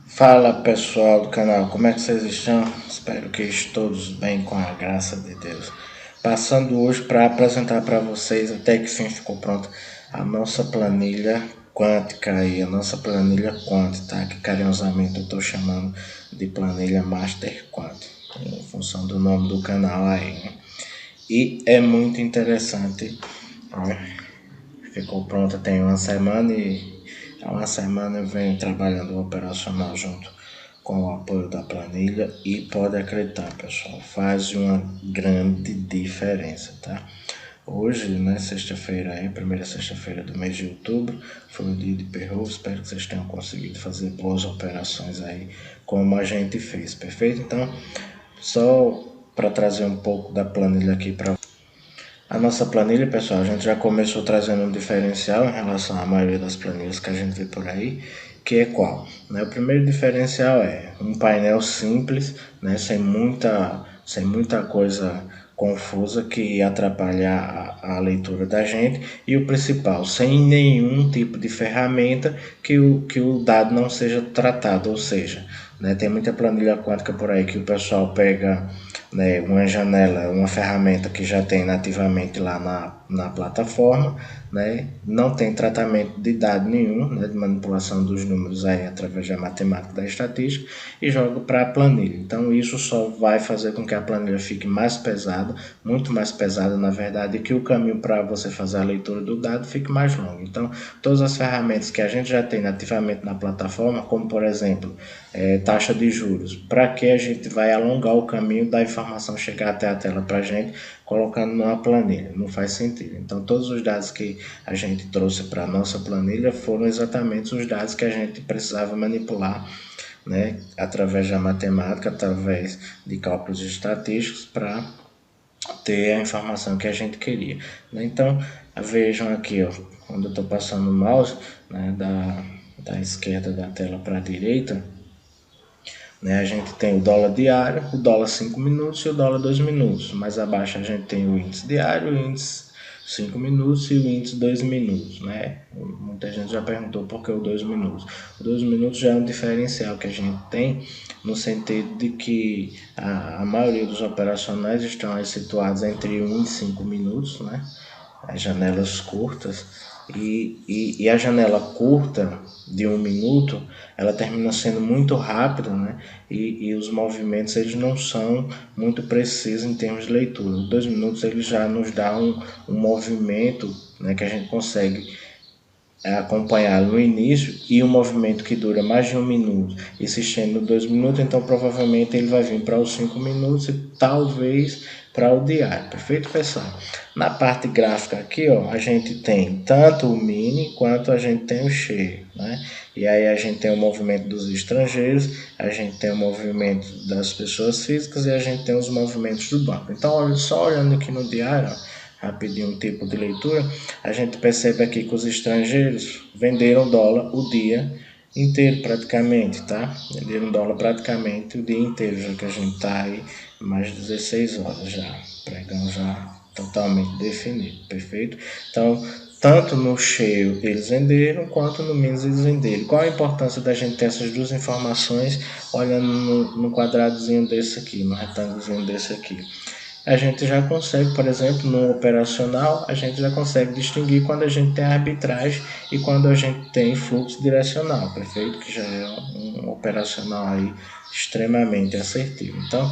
Fala pessoal do canal, como é que vocês estão? Espero que estejam todos bem com a graça de Deus. Passando hoje para apresentar para vocês, até que sim ficou pronta, a nossa planilha quântica aí, a nossa planilha Quant, tá? Que carinhosamente eu estou chamando de planilha Master Quant, em função do nome do canal aí, né? E é muito interessante, ó, ficou pronta tem uma semana e há uma semana eu venho trabalhando o operacional junto com o apoio da planilha e pode acreditar, pessoal, faz uma grande diferença, tá? Hoje, né, sexta-feira aí, primeira sexta-feira do mês de outubro, foi o dia de perro. Espero que vocês tenham conseguido fazer boas operações aí, como a gente fez, perfeito? Então, só para trazer um pouco da planilha aqui para a nossa planilha, pessoal, a gente já começou trazendo um diferencial em relação à maioria das planilhas que a gente vê por aí, que é qual? Né? O primeiro diferencial é um painel simples, né? Sem muita coisa confusa que atrapalha a leitura da gente, e o principal, sem nenhum tipo de ferramenta que o dado não seja tratado, ou seja, né, tem muita planilha quântica por aí que o pessoal pega, né, uma janela, uma ferramenta que já tem nativamente lá na plataforma, né, não tem tratamento de dado nenhum, né, de manipulação dos números aí através da matemática da estatística, e joga para a planilha. Então isso só vai fazer com que a planilha fique mais pesada, muito mais pesada na verdade, e que o caminho para você fazer a leitura do dado fique mais longo. Então todas as ferramentas que a gente já tem nativamente na plataforma, como por exemplo taxa de juros, para que a gente vai alongar o caminho da informação chegar até a tela para a gente, colocando numa planilha? Não faz sentido. Então todos os dados que a gente trouxe para a nossa planilha foram exatamente os dados que a gente precisava manipular, né, através da matemática, através de cálculos estatísticos, para ter a informação que a gente queria. Então vejam aqui, ó, quando eu estou passando o mouse, né, da esquerda da tela para a direita, né, a gente tem o dólar diário, o dólar 5 minutos e o dólar 2 minutos. Mais abaixo a gente tem o índice diário, o índice 5 minutos e o índice 2 minutos. Né? Muita gente já perguntou por que o 2 minutos. O 2 minutos já é um diferencial que a gente tem, no sentido de que a maioria dos operacionais estão aí situados entre 1 e 5 minutos, né? As janelas curtas, e a janela curta de 1 minuto, ela termina sendo muito rápida, né? E os movimentos eles não são muito precisos em termos de leitura. Os 2 minutos ele já nos dá um movimento, né, que a gente consegue acompanhar no início, e um movimento que dura mais de 1 minuto e se estende 2 minutos, então provavelmente ele vai vir para os 5 minutos e talvez para o diário, perfeito, pessoal? Na parte gráfica aqui, ó, a gente tem tanto o mini quanto a gente tem o cheio, né? E aí a gente tem o movimento dos estrangeiros, a gente tem o movimento das pessoas físicas e a gente tem os movimentos do banco. Então, só olhando aqui no diário, ó, rapidinho, um tipo de leitura, a gente percebe aqui que os estrangeiros venderam dólar o dia inteiro praticamente, tá? Venderam dólar praticamente o dia inteiro, já que a gente tá aí mais de 16 horas já, pregão já totalmente definido, perfeito? Então, tanto no cheio eles venderam, quanto no menos eles venderam. Qual a importância da gente ter essas duas informações olhando no quadradozinho desse aqui, no retângulozinho desse aqui? A gente já consegue, por exemplo, no operacional, a gente já consegue distinguir quando a gente tem arbitragem e quando a gente tem fluxo direcional, perfeito? Que já é um operacional aí extremamente assertivo. Então,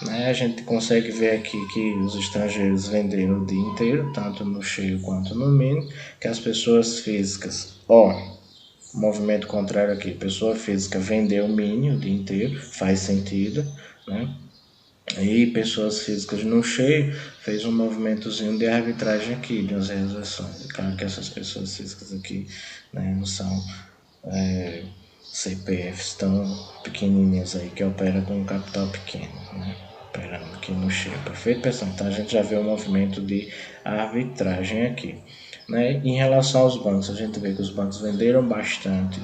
né, a gente consegue ver aqui que os estrangeiros venderam o dia inteiro, tanto no cheio quanto no mínimo, que as pessoas físicas, ó, movimento contrário aqui, pessoa física vendeu o mínimo o dia inteiro, faz sentido, né? E pessoas físicas no cheio fez um movimentozinho de arbitragem aqui, de umas realizações. Claro que essas pessoas físicas aqui, né, não são CPFs tão pequenininhas aí que operam com um capital pequeno, né? Operando aqui no cheio, perfeito, pessoal? Então a gente já vê o movimento de arbitragem aqui, né? Em relação aos bancos, a gente vê que os bancos venderam bastante,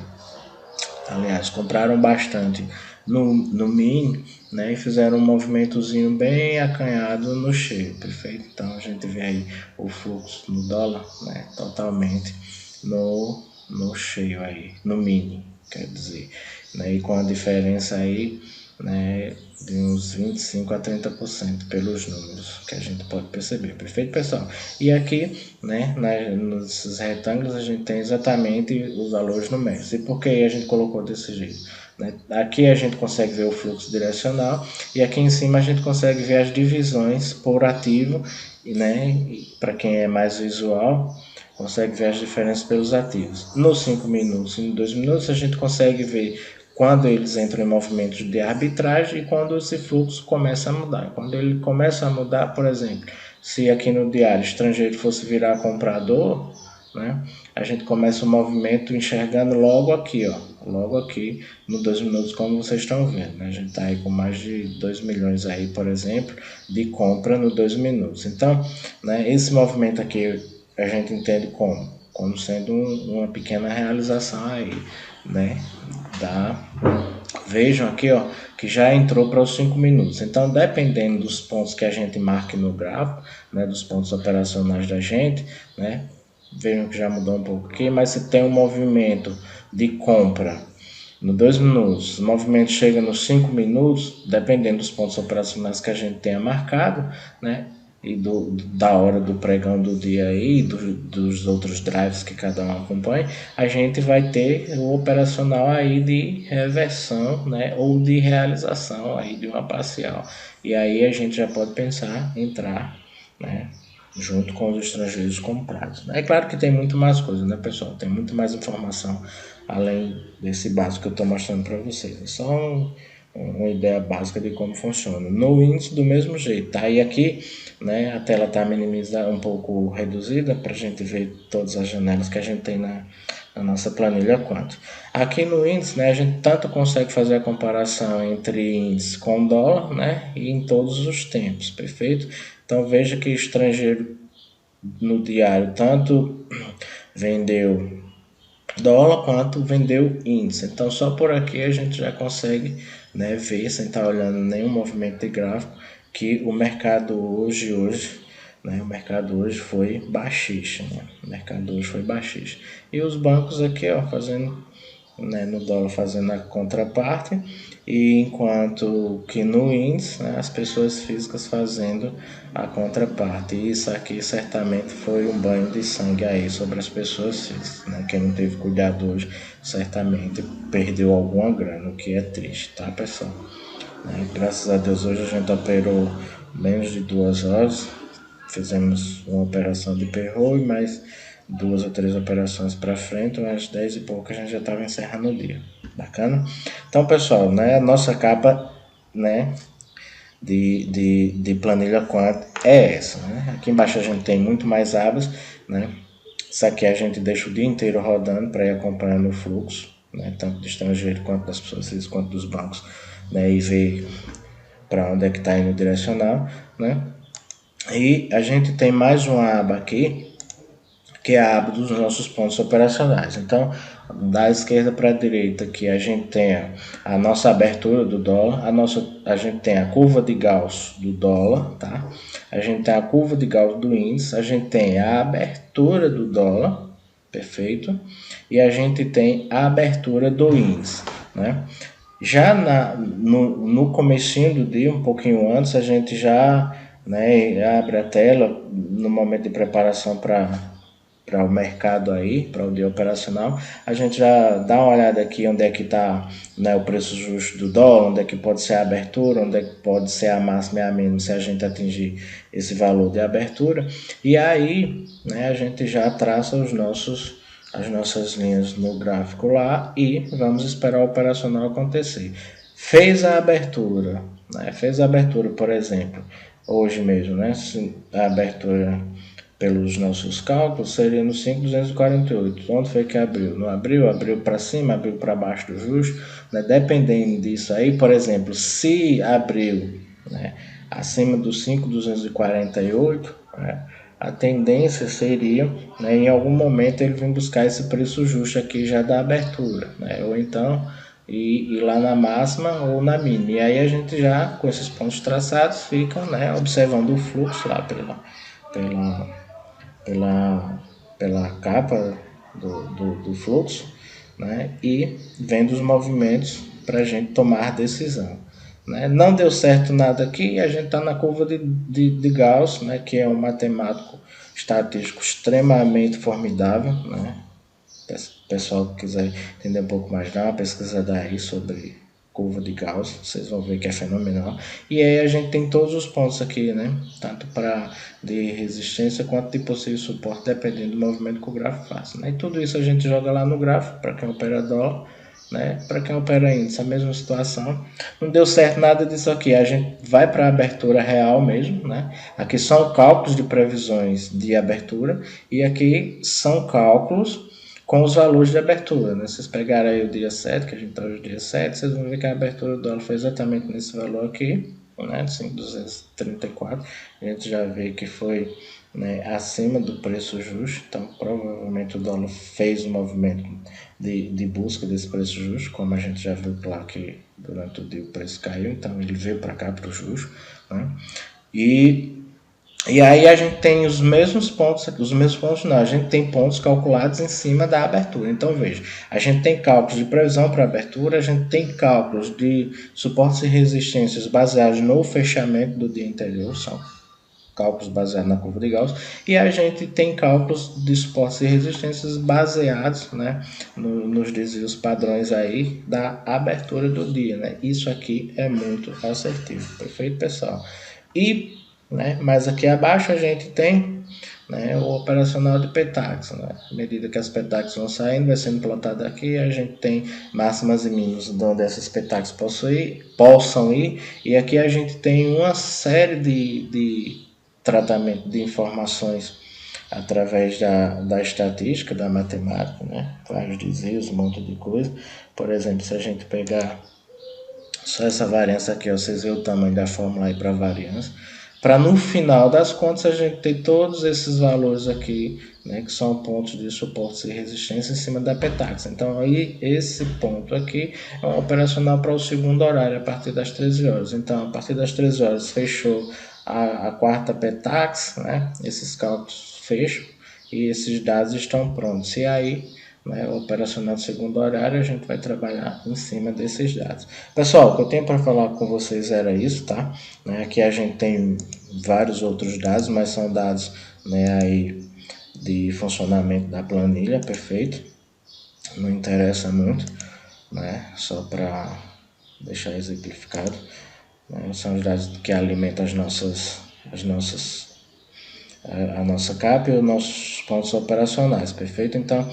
aliás, compraram bastante no mini, né, e fizeram um movimentozinho bem acanhado no cheio, perfeito? Então a gente vê aí o fluxo no dólar, né, totalmente no cheio aí, no mini, quer dizer, né, e com a diferença aí, né, de uns 25 a 30% pelos números que a gente pode perceber, perfeito, pessoal? E aqui, né, nos retângulos a gente tem exatamente os valores numéricos. E por que a gente colocou desse jeito? Né? Aqui a gente consegue ver o fluxo direcional e aqui em cima a gente consegue ver as divisões por ativo, né? Para quem é mais visual, consegue ver as diferenças pelos ativos. Nos 5 minutos e nos 2 minutos a gente consegue ver quando eles entram em movimentos de arbitragem e quando esse fluxo começa a mudar. Quando ele começa a mudar, por exemplo, se aqui no diário estrangeiro fosse virar comprador, né, a gente começa o movimento enxergando logo aqui, ó, logo aqui no 2 minutos, como vocês estão vendo. Né, a gente está aí com mais de 2 milhões aí, por exemplo, de compra no 2 minutos. Então, né, esse movimento aqui a gente entende como sendo uma pequena realização aí, né, vejam aqui, ó, que já entrou para os 5 minutos. Então, dependendo dos pontos que a gente marque no gráfico, né, dos pontos operacionais da gente, né, vejam que já mudou um pouco aqui, mas se tem um movimento de compra no 2 minutos, o movimento chega nos 5 minutos, dependendo dos pontos operacionais que a gente tenha marcado, né, e da hora do pregão do dia aí, dos outros drives que cada um acompanha, a gente vai ter o operacional aí de reversão, né, ou de realização aí de uma parcial. E aí a gente já pode pensar em entrar, né, junto com os estrangeiros comprados. É claro que tem muito mais coisa, né, pessoal? Tem muito mais informação além desse básico que eu estou mostrando para vocês. É só uma ideia básica de como funciona. No índice, do mesmo jeito, tá? E aqui, né, a tela está minimizada, um pouco reduzida, para a gente ver todas as janelas que a gente tem na nossa planilha quanto. Aqui no índice, né, a gente tanto consegue fazer a comparação entre índice com dólar, né, e em todos os tempos, perfeito? Então veja que estrangeiro no diário tanto vendeu dólar quanto vendeu índice. Então só por aqui a gente já consegue, né, ver, sem estar olhando nenhum movimento de gráfico, que o mercado hoje, né, o mercado hoje foi baixista, né? O mercado hoje foi baixista. E os bancos aqui, ó, fazendo, né, no dólar fazendo a contraparte, e enquanto que no índice, né, as pessoas físicas fazendo a contraparte. E isso aqui certamente foi um banho de sangue aí sobre as pessoas físicas. Né? Quem não teve cuidado hoje certamente perdeu alguma grana, o que é triste, tá, pessoal? Né? Graças a Deus hoje a gente operou menos de 2 horas, fizemos uma operação de payroll e mais 2 ou 3 operações para frente, umas 10 e pouco a gente já estava encerrando o dia. Bacana? Então, pessoal, né, a nossa capa, né, de planilha quant é essa, né? Aqui embaixo a gente tem muito mais abas, né? Isso aqui a gente deixa o dia inteiro rodando para ir acompanhando o fluxo, né? Tanto do estrangeiro quanto das pessoas quanto dos bancos, né? E ver para onde é que está indo o direcional, né? E a gente tem mais uma aba aqui, que é a aba dos nossos pontos operacionais. Então, da esquerda para a direita aqui a gente tem a nossa abertura do dólar, a gente tem a curva de Gauss do dólar, tá? A gente tem a curva de Gauss do índice, a gente tem a abertura do dólar, perfeito? E a gente tem a abertura do índice, né? Já no comecinho do dia, um pouquinho antes, a gente já, né, abre a tela no momento de preparação para o mercado aí, para o dia operacional, a gente já dá uma olhada aqui onde é que está, né, o preço justo do dólar, onde é que pode ser a abertura, onde é que pode ser a máxima e a mínima se a gente atingir esse valor de abertura. E aí, né, a gente já traça as nossas linhas no gráfico lá e vamos esperar o operacional acontecer. Fez a abertura, né, fez a abertura, por exemplo, hoje mesmo, né, a abertura pelos nossos cálculos, seria no 5.248. Onde foi que abriu? Não abriu? Abriu para cima, abriu para baixo do justo. Né? Dependendo disso aí, por exemplo, se abriu, né, acima do 5.248, né, a tendência seria, né, em algum momento ele vir buscar esse preço justo aqui já da abertura, né? Ou então ir lá na máxima ou na mínima. E aí a gente já, com esses pontos traçados, fica, né, observando o fluxo lá pela capa do fluxo, né? E vendo os movimentos para a gente tomar decisão. Né? Não deu certo nada aqui, a gente está na curva de Gauss, né? Que é um matemático estatístico extremamente formidável, né? O pessoal que quiser entender um pouco mais, dá uma pesquisada aí sobre curva de Gauss, vocês vão ver que é fenomenal. E aí a gente tem todos os pontos aqui, né? Tanto para de resistência quanto de possível suporte, dependendo do movimento que o gráfico faz. Né? E tudo isso a gente joga lá no gráfico, para quem opera dólar, né? Para quem opera índice, a mesma situação. Não deu certo nada disso aqui, a gente vai para a abertura real mesmo, né? Aqui são cálculos de previsões de abertura e aqui são cálculos com os valores de abertura, né? Vocês pegaram aí o dia 7, que a gente está hoje dia 7, vocês vão ver que a abertura do dólar foi exatamente nesse valor aqui, né? 5.234. A gente já vê que foi, né, acima do preço justo, então provavelmente o dólar fez um movimento de busca desse preço justo, como a gente já viu, claro que durante o dia o preço caiu, então ele veio para cá para o justo, né? E aí a gente tem os mesmos pontos não, a gente tem pontos calculados em cima da abertura. Então veja, a gente tem cálculos de previsão para abertura, a gente tem cálculos de suportes e resistências baseados no fechamento do dia anterior, são cálculos baseados na curva de Gauss, e a gente tem cálculos de suportes e resistências baseados, né, nos desvios padrões aí da abertura do dia, né? Isso aqui é muito assertivo, perfeito, pessoal? E, né, mais aqui abaixo a gente tem, né, o operacional de PETAX, né? À medida que as PETAX vão saindo, vai sendo plotado aqui, a gente tem máximas e mínimos de onde essas PETAX possam ir, e aqui a gente tem uma série de tratamento de informações através da estatística, da matemática, né? Vários desvios, um monte de coisa. Por exemplo, se a gente pegar só essa variância aqui, ó, vocês veem o tamanho da fórmula aí para variância, para no final das contas a gente ter todos esses valores aqui, né, que são pontos de suporte e resistência em cima da PETAX. Então aí esse ponto aqui é um operacional para o segundo horário, a partir das 13 horas. Então a partir das 13 horas fechou a quarta PETAX, né, esses cálculos fecham e esses dados estão prontos. E aí, né, o operacional de segundo horário, a gente vai trabalhar em cima desses dados. Pessoal, o que eu tenho para falar com vocês era isso, tá? Né, aqui a gente tem vários outros dados, mas são dados, né, aí de funcionamento da planilha, perfeito? Não interessa muito, né? Só para deixar exemplificado. Né? São os dados que alimentam a nossa CAP e os nossos pontos operacionais, perfeito? Então,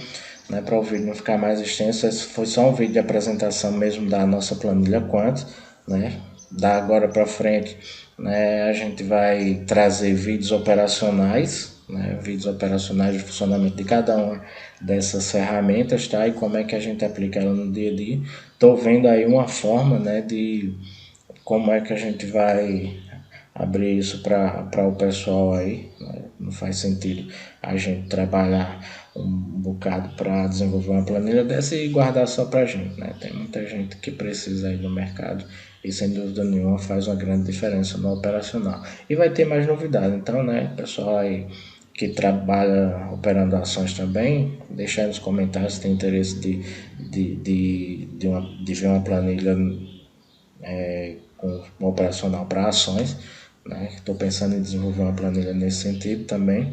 né, para o vídeo não ficar mais extenso, esse foi só um vídeo de apresentação mesmo da nossa planilha Quant, né? Da agora para frente, né, a gente vai trazer vídeos operacionais, né, vídeos operacionais de funcionamento de cada uma dessas ferramentas, tá? E como é que a gente aplica ela no dia a dia. Estou vendo aí uma forma, né, de como é que a gente vai abrir isso para o pessoal aí, né? Não faz sentido a gente trabalhar um bocado para desenvolver uma planilha dessa e guardar só para a gente, né? Tem muita gente que precisa aí no mercado e sem dúvida nenhuma faz uma grande diferença no operacional. E vai ter mais novidades, então, né, pessoal aí que trabalha operando ações também, deixa aí nos comentários se tem interesse de ver uma planilha com um operacional para ações, né? Estou pensando em desenvolver uma planilha nesse sentido também,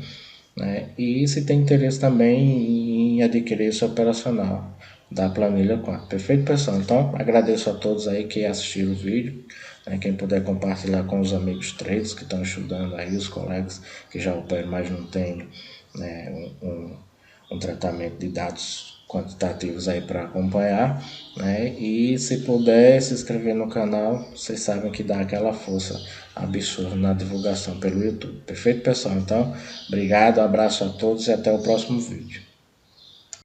né? E se tem interesse também em adquirir esse operacional da planilha 4. Perfeito, pessoal? Então, agradeço a todos aí que assistiram o vídeo, né? Quem puder compartilhar com os amigos traders que estão estudando aí, os colegas que já operam, mas não tem, né, um tratamento de dados quantitativos aí para acompanhar, né? E se puder se inscrever no canal, vocês sabem que dá aquela força absurda na divulgação pelo YouTube. Perfeito, pessoal? Então, obrigado, abraço a todos e até o próximo vídeo.